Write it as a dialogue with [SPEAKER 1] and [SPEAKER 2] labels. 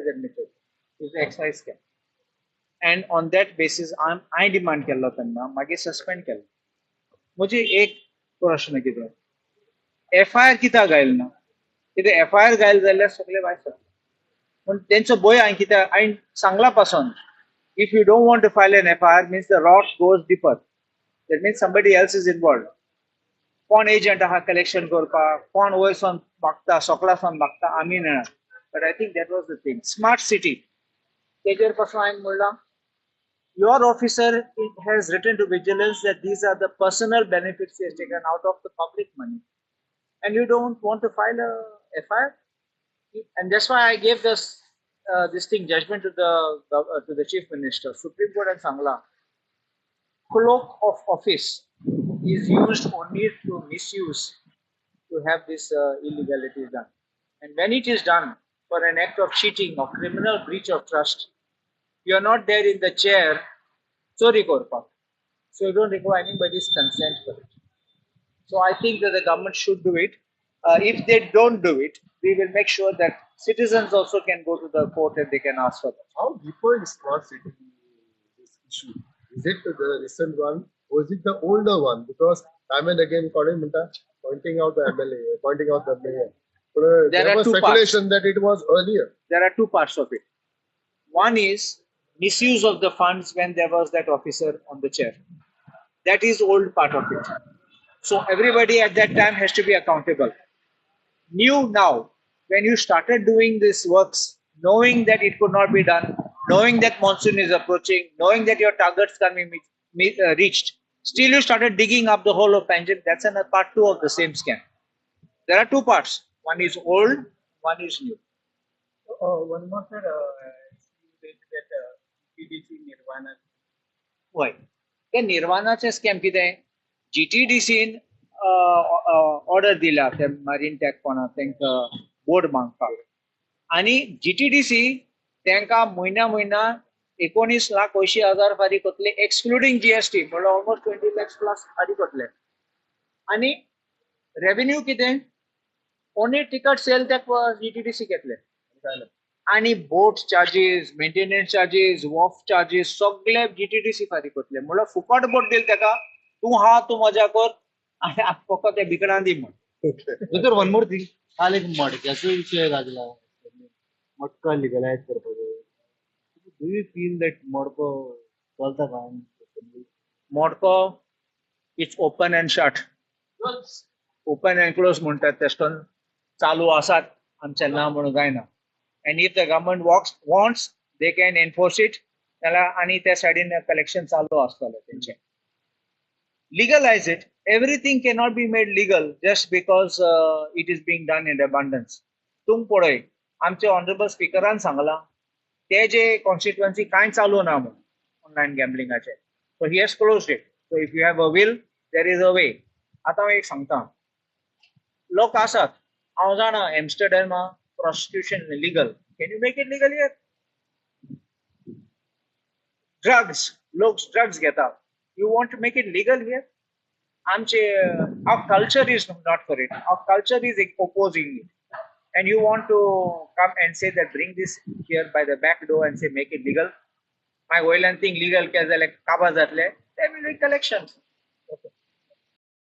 [SPEAKER 1] has admitted it was excise scam. And on that basis, I demand केलो त्यांना मागे suspend केलो. मुझे एक प्रश्न कितें FIR कित्याक गायल ना कितें FIR गायल जाल्यार सगळे भायर सरले पण तेंचो भंय हांवें कित्याक हांवें सांगला पासून if you don't want to file an FIR means the rot goes deeper. That means somebody else is involved. कोण एजंट आहा कलेक्शन करपाक कोण वयरसून मागता सोकलासून मागता आमी ना but I think that was the thing smart city तेजेर पासून हांवें म्हणलां your officer has written to vigilance that these are the personal benefits he has taken out of the public money and you don't want to file a FIR and that's why I gave this thing judgment to the chief minister Supreme Court and Sangla cloak of office is used only to misuse to have this illegality done. And when it is done for an act of cheating or criminal breach of trust, you are not there in the chair, sorry korpa. So you don't require anybody's consent for it. So I think that the government should do it. If they don't do it, we will make sure that citizens also can go to the court and they can ask for that.
[SPEAKER 2] How deeper is smart city this issue? Is it the recent one or is it the older one? Because time and again, pointing out the MLA, pointing out the mayor. There was speculation that it was earlier.
[SPEAKER 1] There are two parts of it. One is misuse of the funds when there was that officer on the chair. That is old part of it. So everybody at that time has to be accountable. New now, when you started doing these works, knowing that it could not be done, knowing that monsoon is approaching, knowing that your targets can be reached, still you started digging up the whole of Panjim. That's another part two of the same scam. There are two parts. One is old, one is new.
[SPEAKER 3] One more, sir. That GTDC Nirvana.
[SPEAKER 1] Why? The Nirvanaचे scam कितें GTDCन order दिला त्या marine tack कोणाक तांकां board मागपाक आनी GTDC तांकां म्हयन्या 19,80,000 फारीक करतले एक्सक्लुडींग GST म्हणल्यार ऑलमोस्ट 20 lakhs प्लस फारीक करतले आनी रेव्हेन्यू कितें ओनली टिकट सेल ते GTDC घेतले आणि boat charges maintenance charges wharf charges सगळे GTDC फारीक करतले म्हणल्यार फुकट बोट दिले ताका तूं हा तूं मजा कर आनी फकत ते भिकणां दी म्हण
[SPEAKER 4] वन मोर थिंग काल एक मडक्याचो विशय गाजला मडको लिगलायज करपाचो डू यू फील दॅट मडको चलता काय
[SPEAKER 1] मोडको it's open and shut open and close म्हणटात तेश कोन चालू आसात आमचे ना म्हणून जायना and if the government wants they can enforce it आणि त्या सायडीन कलेक्शन चालू आसतले तेंचे legalize it everything cannot be made legal just because it is being done in abundance तुम पळय आमचे ऑनरेबल स्पीकरान सांगला ते जे कॉन्स्टिट्युएन्सी कांय चालू ना म्हणून ऑनलायन गॅम्बलिंगाचे so he has closed it so if you have a will there is a way आतां हांव एक सांगता लोक आसात हांव जाणा एम्स्टरडॅमा prostitution illegal. Can you make it legal here? Drugs, drugs get out. You want to make it legal here? Our culture is not for it. Our culture is opposing it. And you want to come and say that bring this here by the back door and say make it legal. My oil and thing legal like kaba zatle. There will be collections.